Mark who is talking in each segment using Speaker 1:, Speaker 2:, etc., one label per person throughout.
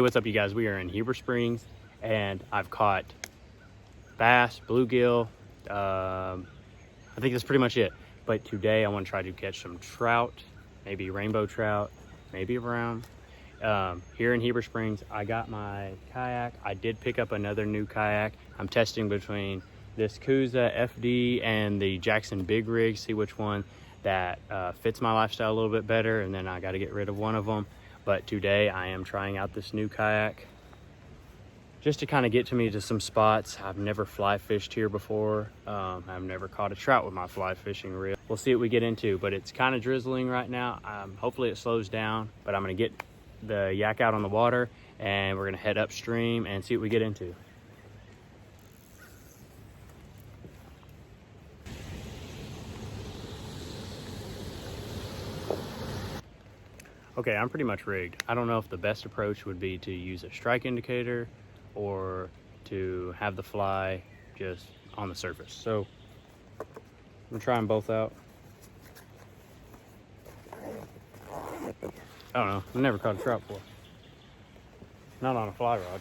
Speaker 1: what's up, you guys? We are in Heber Springs, and I've caught bass, bluegill. I think that's pretty much it. But today I want to try to catch some trout, maybe rainbow trout, maybe a brown. Here in Heber Springs, I got my kayak. I did pick up another new kayak. I'm testing between this Coosa FD and the Jackson Big Rig, see which one that fits my lifestyle a little bit better, and then I got to get rid of one of them. But today I am trying out this new kayak just to kind of get me to some spots. I've never fly fished here before. I've never caught a trout with my fly fishing reel. We'll see what we get into, but it's kind of drizzling right now. Hopefully it slows down, but I'm gonna get the yak out on the water and we're gonna head upstream and see what we get into. Okay, I'm pretty much rigged. I don't know if the best approach would be to use a strike indicator or to have the fly just on the surface. So I'm trying both out. I don't know, I've never caught a trout before. Not on a fly rod.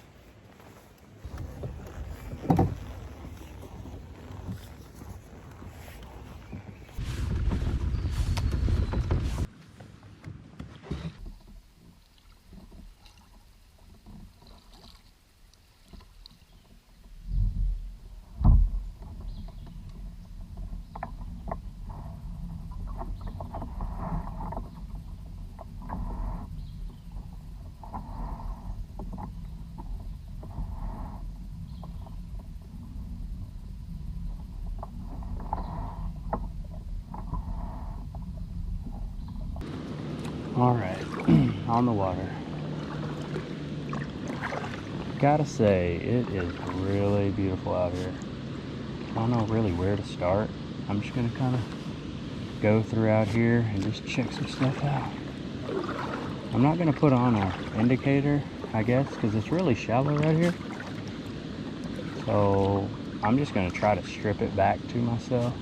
Speaker 1: All right, on the water. Gotta say, it is really beautiful out here. I don't know really where to start. I'm just gonna kind of go throughout here and just check some stuff out. I'm not gonna put on an indicator, I guess, because it's really shallow right here. So I'm just gonna try to strip it back to myself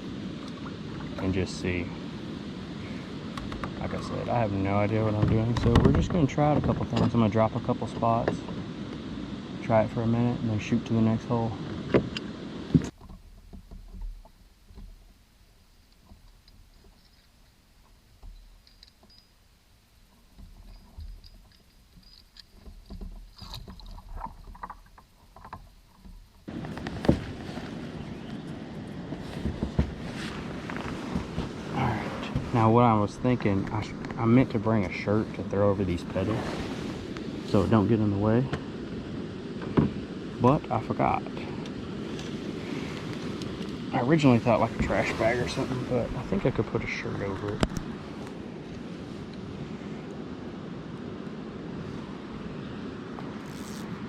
Speaker 1: and just see. Like I said, I have no idea what I'm doing, so we're just going to try out a couple things. I'm going to drop a couple spots, try it for a minute, and then shoot to the next hole. Now what I was thinking, I meant to bring a shirt to throw over these pedals so it don't get in the way, but I forgot. I originally thought like a trash bag or something, but I think I could put a shirt over it.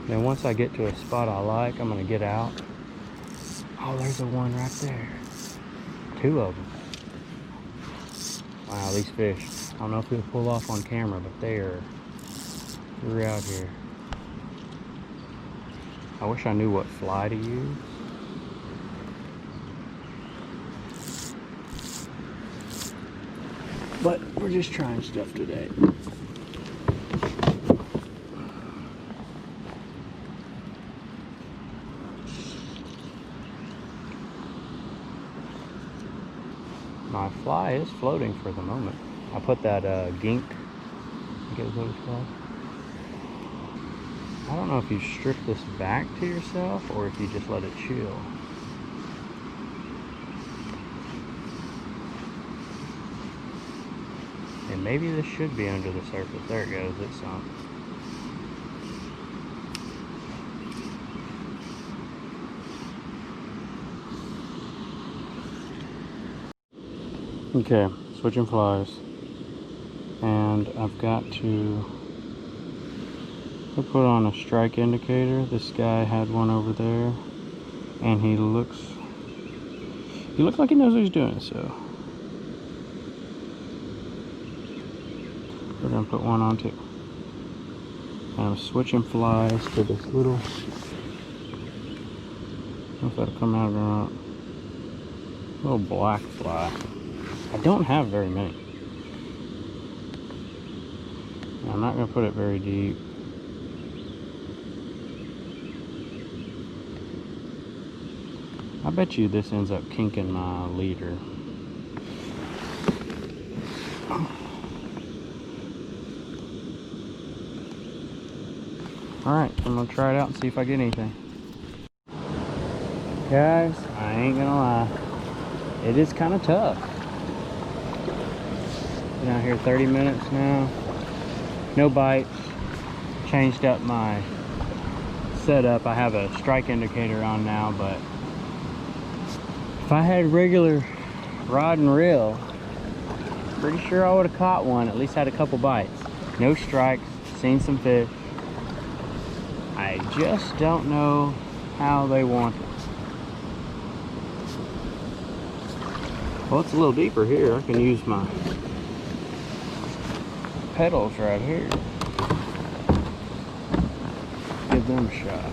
Speaker 1: Then once I get to a spot I like, I'm gonna get out. Oh, there's a one right there. Two of them. Wow, these fish, I don't know if we'll pull off on camera, but they're out here. I wish I knew what fly to use. But we're just trying stuff today. My fly is floating for the moment. I put that gink, I think it was what it's called. I don't know if you strip this back to yourself or if you just let it chill. And maybe this should be under the surface. There it goes, it sunk. Okay, switching flies, and I've got to put on a strike indicator. This guy had one over there, and he looks like he knows what he's doing, so we're gonna put one on too. And I'm switching flies to this little, I don't know if that'll come out or not, little black fly. I don't have very many. I'm not going to put it very deep. I bet you this ends up kinking my leader. Alright, I'm gonna try it out and see if I get anything. Guys, I ain't gonna lie. It is kind of tough. Been out here 30 minutes now. No bites. Changed up my setup. I have a strike indicator on now, but if I had regular rod and reel, pretty sure I would have caught one, at least had a couple bites. No strikes, seen some fish. I just don't know how they want it. Well, it's a little deeper here. I can use my pedals right here. Give them a shot.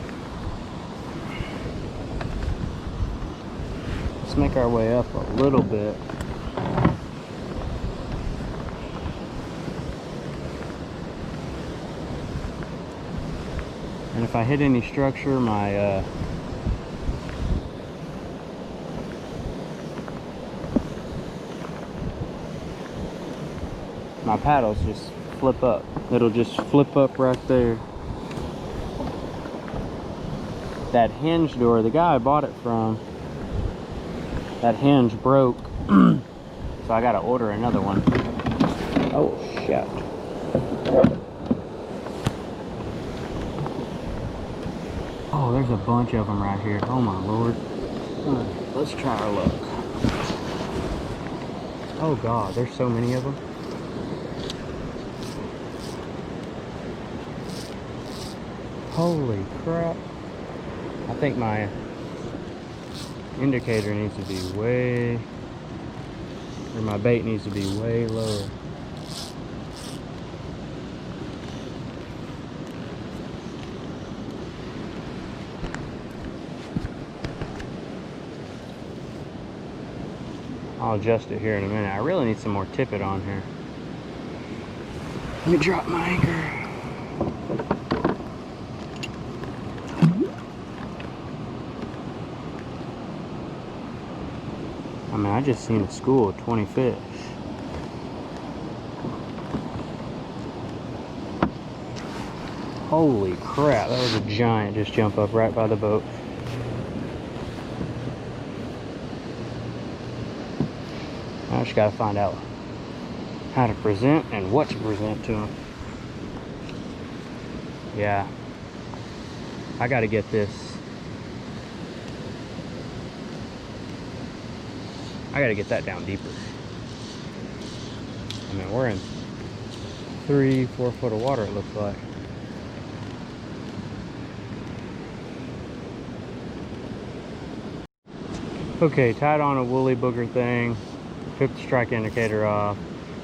Speaker 1: Let's make our way up a little bit. And if I hit any structure, my paddles just flip up. It'll just flip up right there. That hinge door, the guy I bought it from, that hinge broke. So I gotta order another one. Oh shit. Oh, there's a bunch of them right here. Oh my lord. Alright, let's try our luck. Oh god, there's so many of them. Holy crap. I think my indicator needs to be way, or my bait needs to be way lower. I'll adjust it here in a minute. I really need some more tippet on here. Let me drop my anchor. I mean, I just seen a school of 20 fish. Holy crap, that was a giant just jump up right by the boat. I just gotta find out how to present and what to present to them. Yeah, I gotta get this. I gotta get that down deeper. I mean, we're in 3-4 foot of water, it looks like. Okay, tied on a woolly booger thing. Took the strike indicator off.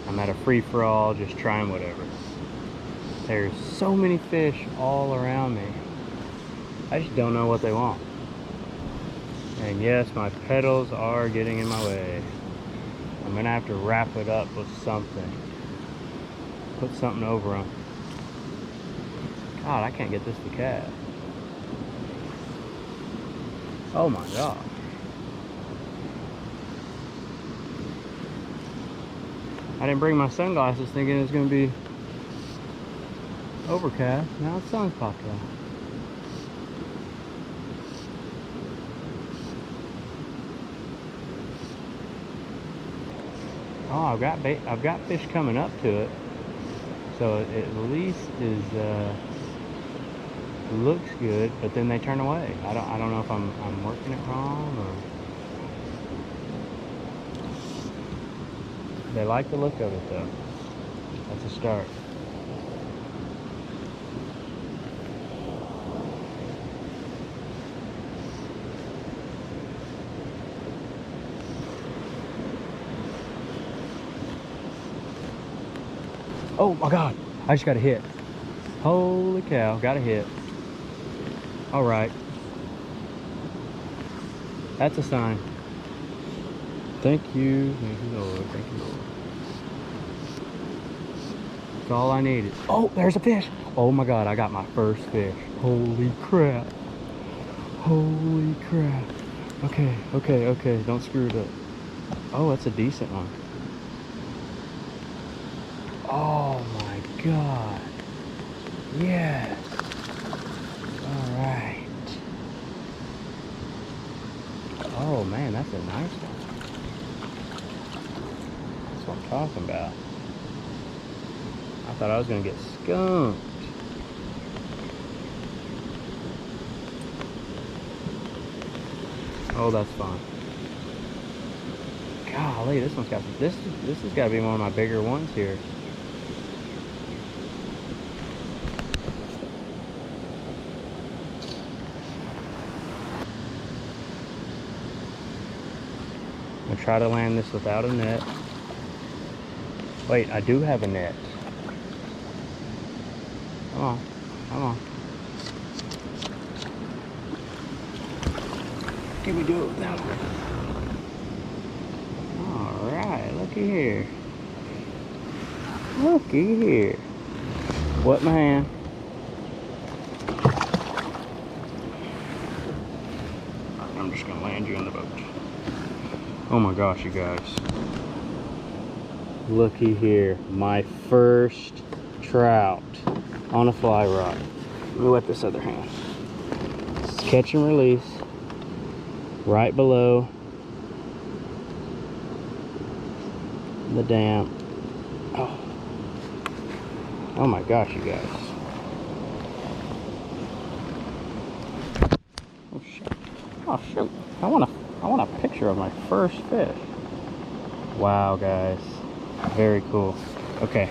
Speaker 1: I'm at a free-for-all, just trying whatever. There's so many fish all around me. I just don't know what they want. And yes, my pedals are getting in my way. I'm gonna have to wrap it up with something. Put something over them. God, I can't get this to cast. Oh my God. I didn't bring my sunglasses thinking it was gonna be overcast. Now the sun's popped out. Oh, I've got fish coming up to it, so it at least is looks good. But then they turn away. I don't know if I'm working it wrong or they like the look of it though. That's a start. Oh my God, I just got a hit. Holy cow, got a hit. All right. That's a sign. Thank you Lord, thank you Lord. That's all I needed. Oh, there's a fish. Oh my God, I got my first fish. Holy crap. Holy crap. Okay, okay, okay. Don't screw it up. Oh, that's a decent one. Oh my God. Yes. All right. Oh man, that's a nice one. That's what I'm talking about. I thought I was gonna get skunked. Oh, that's fine. Golly, this one's got this has got to be one of my bigger ones here. I'm gonna try to land this without a net. Wait, I do have a net. Come on, come on. Can we do it without it? All right, looky here. Looky here. What my hand? I'm just gonna land you in the boat. Oh my gosh, you guys. Looky here. My first trout on a fly rod. Let me wet this other hand. It's catch and release. Right below the dam. Oh. Oh my gosh, you guys. Oh shit. Oh shoot. I want a picture of my first fish. Wow, guys. Very cool. Okay.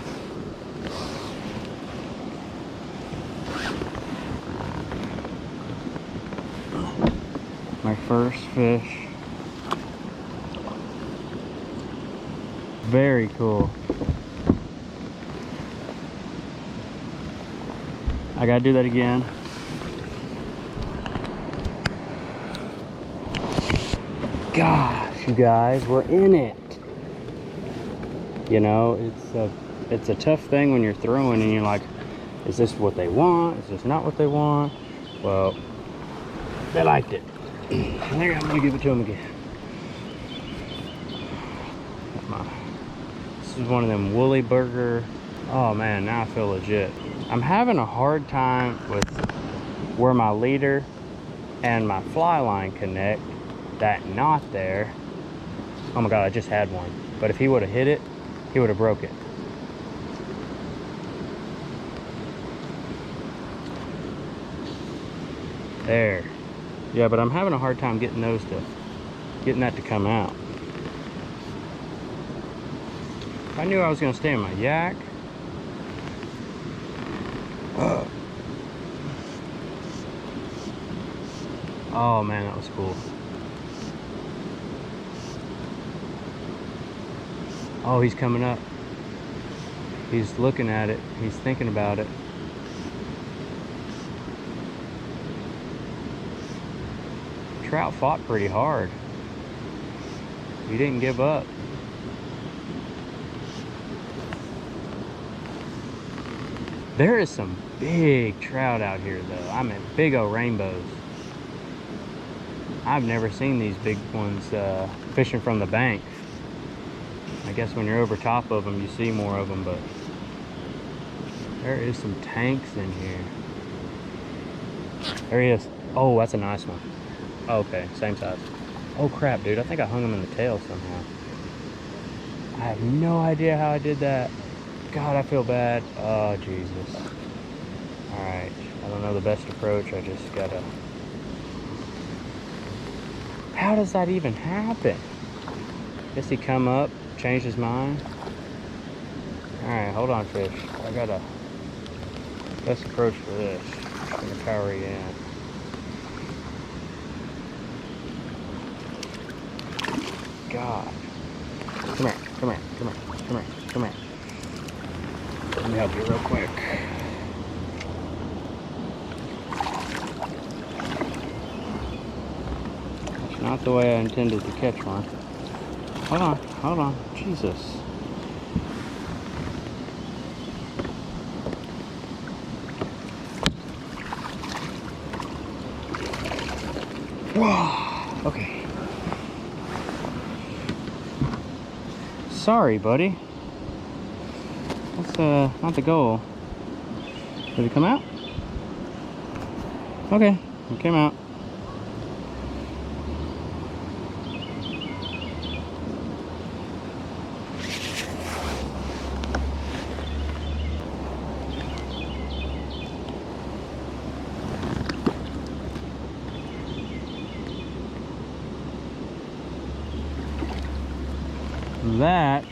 Speaker 1: My first fish. Very cool. I gotta do that again. Gosh, you guys, we're in it. You know, it's a tough thing when you're throwing and you're like, is this what they want? Is this not what they want? Well, they liked it. I'm gonna give it to them again. This is one of them woolly burger. Oh man, now I feel legit. I'm having a hard time with where my leader and my fly line connect. That knot there. Oh my God, I just had one. But if he would have hit it, he would have broke it. There. Yeah, but I'm having a hard time getting that to come out. If I knew I was gonna stay in my yak. Oh man, that was cool. Oh, he's coming up. He's looking at it. He's thinking about it. Trout fought pretty hard. He didn't give up. There is some big trout out here though. I mean, big old rainbows. I've never seen these big ones fishing from the bank. I guess when you're over top of them, you see more of them, but there is some tanks in here. There he is. Oh, that's a nice one. Okay, same size. Oh crap, dude, I think I hung him in the tail somehow. I have no idea how I did that. God, I feel bad. Oh, Jesus. All right, I don't know the best approach. I just gotta... How does that even happen? Guess he come up, change his mind. All right, hold on, fish. I got a best approach for this. I'm gonna power you in. God. Come here, come here, come here, come here, come here. Let me help you real quick. That's not the way I intended to catch one. Hold on, hold on. Jesus. Whoa. Okay. Sorry, buddy. That's not the goal. Did it come out? Okay, it came out. That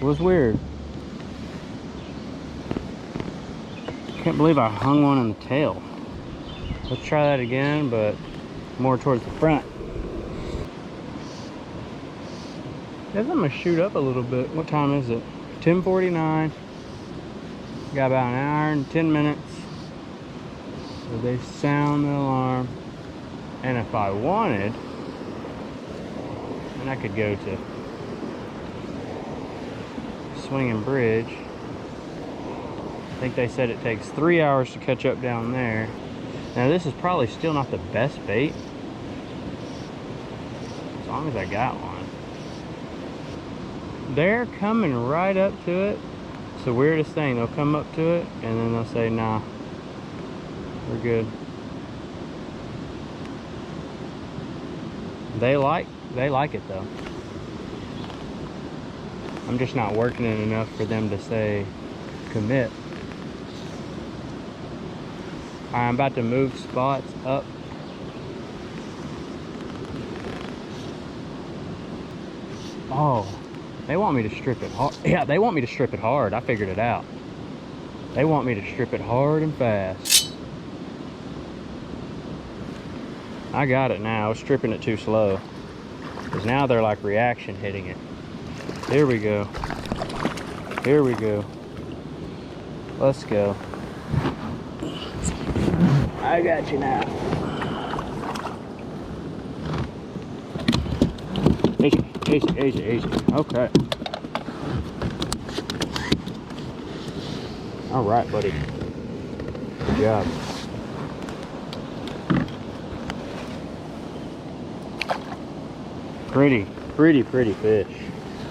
Speaker 1: was weird. Can't believe I hung one in the tail. Let's try that again, but more towards the front. Guess I'm gonna shoot up a little bit. What time is it? 10:49. Got about an hour and 10 minutes. So they sound the alarm. And if I wanted, then I could go to Swinging Bridge. I think they said it takes 3 hours to catch up down there. Now this is probably still not the best bait, as long as I got one. They're coming right up to it. It's the weirdest thing. They'll come up to it and then they'll say, nah, we're good. They like it though. I'm just not working it enough for them to say commit. I'm about to move spots up. Oh, they want me to strip it hard. Yeah, they want me to strip it hard. I figured it out. They want me to strip it hard and fast. I got it now. I was stripping it too slow. Because now they're like reaction hitting it. Here we go. Here we go. Let's go. I got you now. Easy, easy, easy, easy. Okay. All right, buddy. Good job. Pretty fish.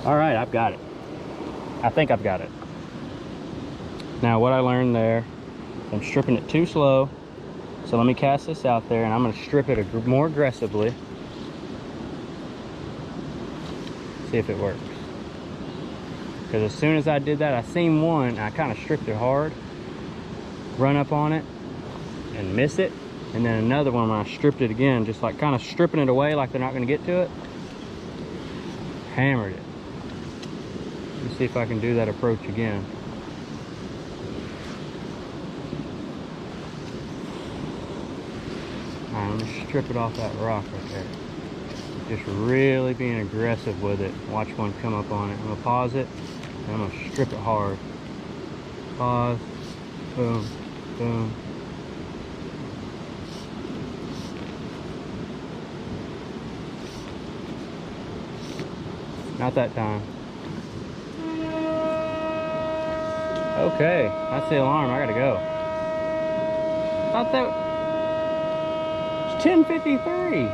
Speaker 1: All right, I've got it. I think I've got it. Now, what I learned there, I'm stripping it too slow. So let me cast this out there and I'm gonna strip it more aggressively. See if it works. Because as soon as I did that, I seen one, I kind of stripped it hard, run up on it and miss it. And then another one when I stripped it again, just like kind of stripping it away like they're not gonna get to it. Hammered it. Let me see if I can do that approach again. Alright, I'm gonna strip it off that rock right there. Just really being aggressive with it. Watch one come up on it. I'm gonna pause it and I'm gonna strip it hard. Pause. Boom. Boom. Not that time. Okay, that's the alarm. I gotta go. Thought that. 10:53.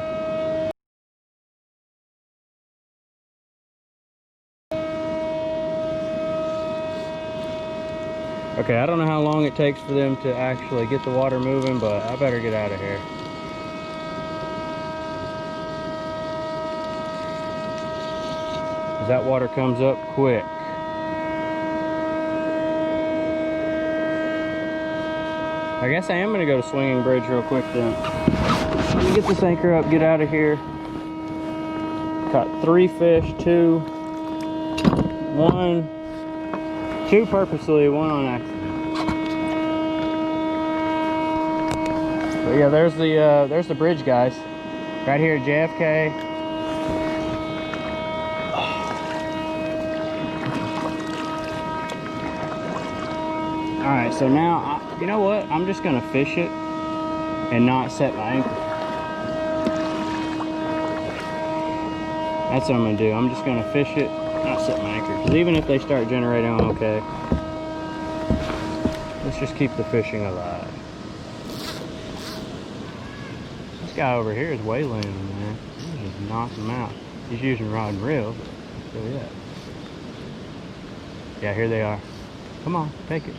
Speaker 1: Okay, I don't know how long it takes for them to actually get the water moving, but I better get out of here. That water comes up quick. I guess I am gonna go to Swinging Bridge real quick then. Let me get this anchor up, get out of here. Caught 3 fish, 2 purposely, 1 on accident. But yeah, there's the bridge, guys. Right here at JFK. All right, so now, you know what? I'm just gonna fish it and not set my anchor. That's what I'm gonna do. I'm just gonna fish it, not set my anchor. Because even if they start generating, I'm okay. Let's just keep the fishing alive. This guy over here is waylaying, man. He's just knocking him out. He's using rod and reel, so yeah. Yeah, here they are. Come on, take it.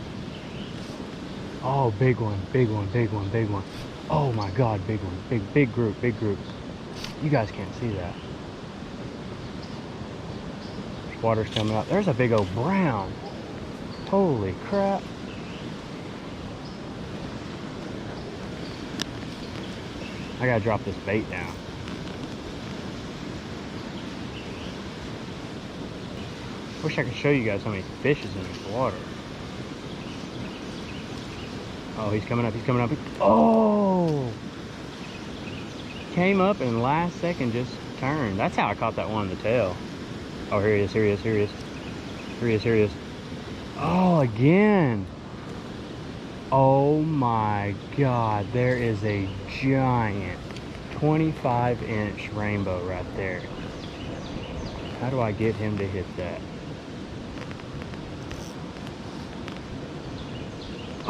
Speaker 1: Oh, big one, big one, big one, big one. Oh my God, big one. Big group, big group. You guys can't see that. Water's coming up. There's a big old brown. Holy crap. I gotta drop this bait down. Wish I could show you guys how many fish is in this water. Oh, he's coming up, he's coming up. Oh! Came up and last second just turned. That's how I caught that one in the tail. Oh, here he is, here he is, here he is. Here he is, here he is. Oh, again. Oh my God, there is a giant 25-inch rainbow right there. How do I get him to hit that?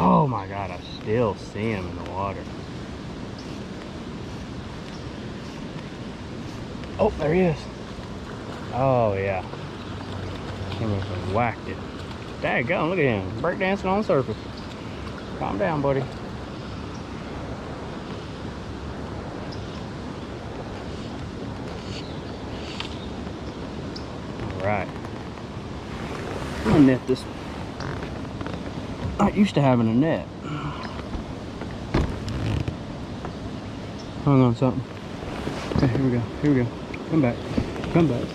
Speaker 1: Oh my God, I still see him in the water. Oh, there he is. Oh yeah. Came up and whacked it. Daggone, look at him. Breakdancing on the surface. Calm down, buddy. Alright. I'm gonna net this. Not used to having a net. Hung on something. Okay, here we go. Here we go. Come back. Come back.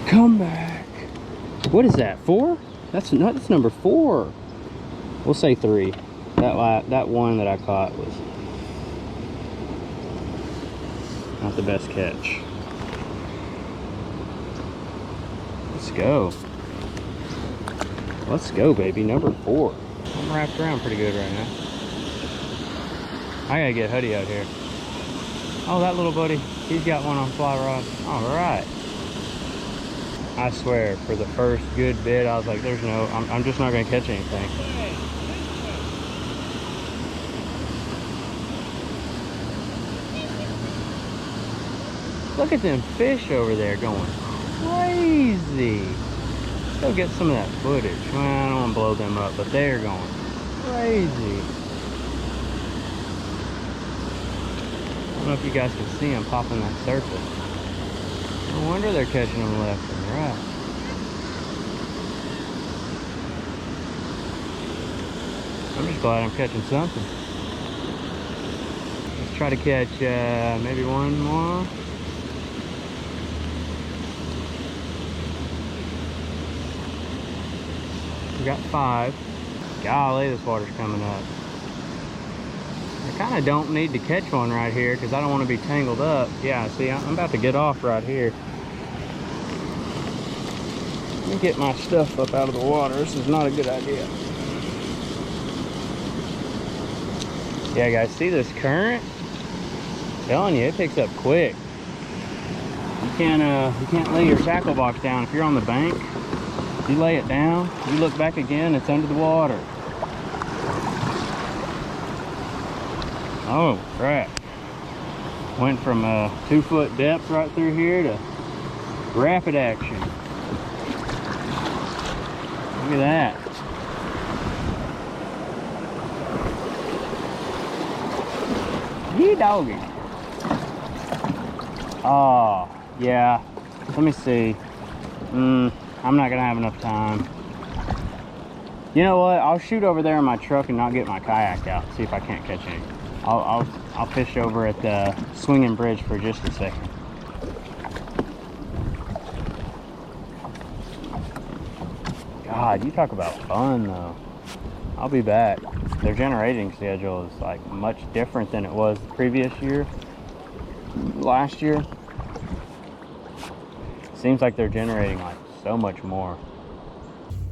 Speaker 1: Come back. What is that? 4? That's number 4. We'll say 3. That one that I caught was not the best catch. Let's go. Let's go, baby. Number 4. I'm wrapped around pretty good right now. I gotta get Huddy out here. Oh, that little buddy. He's got one on fly rod. All right. I swear, for the first good bit, I was like, there's no, I'm just not gonna catch anything. Look at them fish over there going crazy. Go get some of that footage. Well, I don't want to blow them up, but they're going crazy. I don't know if you guys can see them popping that surface. No wonder they're catching them left and right. I'm just glad I'm catching something. Let's try to catch maybe one more. We got 5. Golly, this water's coming up. I kind of don't need to catch one right here because I don't want to be tangled up. Yeah, see, I'm about to get off right here. Let me get my stuff up out of the water. This is not a good idea. Yeah, guys, see this current? I'm telling you, it picks up quick. You can't lay your tackle box down if you're on the bank. You lay it down, you look back again, it's under the water. Oh, crap. Went from a 2-foot depth right through here to rapid action. Look at that. Yee doggy. Oh, yeah. Let me see. I'm not gonna have enough time. You know what? I'll shoot over there in my truck and not get my kayak out. See if I can't catch any. I'll fish over at the swinging bridge for just a second. God, you talk about fun though. I'll be back. Their generating schedule is like much different than it was the previous year. Last year. Seems like they're generating like so much more.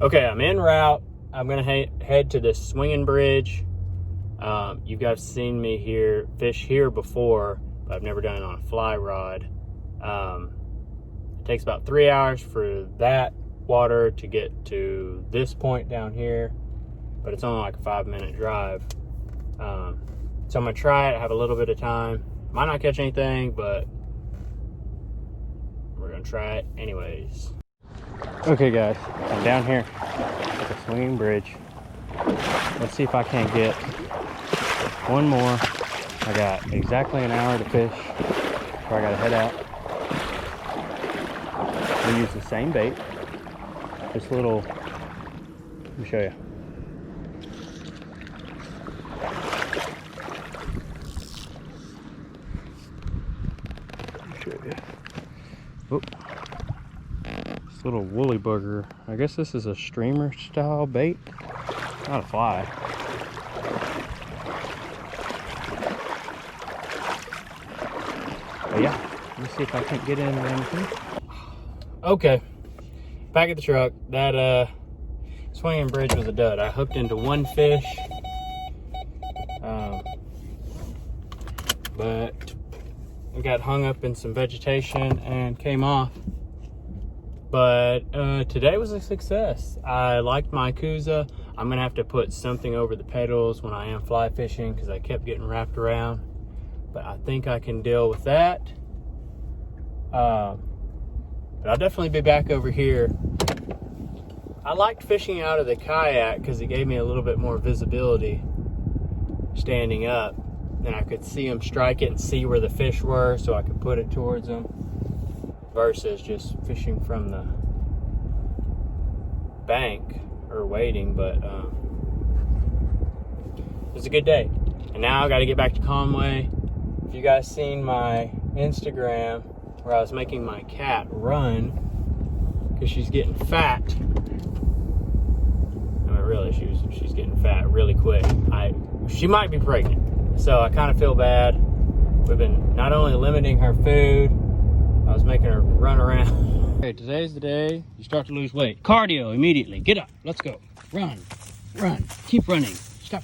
Speaker 1: Okay, I'm en route. I'm gonna head to this swinging bridge. You guys seen me fish here before, but I've never done it on a fly rod. It takes about 3 hours for that water to get to this point down here, but it's only like a 5-minute drive. So I'm gonna try it. I have a little bit of time. Might not catch anything, but we're gonna try it anyways. Okay guys, I'm down here at the swinging bridge. Let's see if I can't get one more. I got exactly an hour to fish before I gotta head out. We use the same bait. This little, let me show you. Oh, this little woolly bugger. I guess this is a streamer style bait, not a fly. But yeah, let me see if I can't get in or anything. Okay, back at the truck. That swinging bridge was a dud. I hooked into one fish, but I got hung up in some vegetation and came off. But today was a success. I liked my Coosa. I'm gonna have to put something over the pedals when I am fly fishing because I kept getting wrapped around. But I think I can deal with that. But I'll definitely be back over here. I liked fishing out of the kayak because it gave me a little bit more visibility standing up. And I could see them strike it and see where the fish were so I could put it towards them versus just fishing from the bank or waiting. But it was a good day. And now I got to get back to Conway. If you guys seen my Instagram where I was making my cat run because she's getting fat. I mean, really, she's getting fat really quick. She might be pregnant. So I kind of feel bad. We've been not only limiting her food, I was making her run around. Okay, today's the day you start to lose weight. Cardio immediately. Get up. Let's go. Run. Run. Keep running. Stop.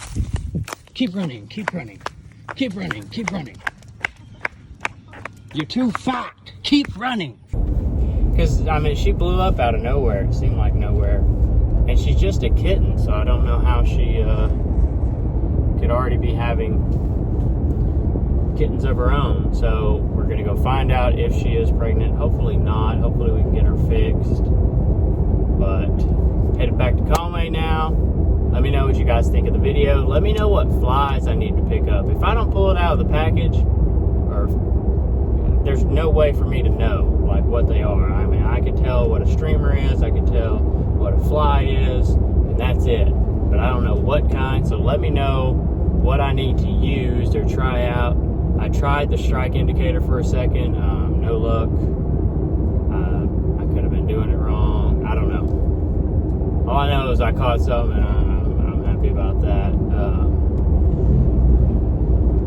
Speaker 1: Keep running. Keep running. Keep running. Keep running. You're too fat. Keep running. Because, I mean, she blew up out of nowhere. It seemed like nowhere. And she's just a kitten, so I don't know how she could already be having kittens of her own. So we're gonna go find out if she is pregnant. Hopefully not. Hopefully we can get her fixed. But headed back to Conway now. Let me know what you guys think of the video. Let me know what flies I need to pick up. If I don't pull it out of the package, or there's no way for me to know like what they are. I mean, I could tell what a streamer is, I could tell what a fly is, and that's it. But I don't know what kind, so let me know what I need to use or try out. I tried the strike indicator for a second, no luck. I could have been doing it wrong. I don't know. All I know is I caught something, and I'm happy about that.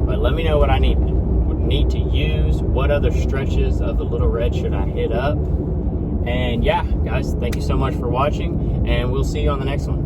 Speaker 1: But let me know what I need to use. What other stretches of the Little Red should I hit up? And yeah, guys, thank you so much for watching, and we'll see you on the next one.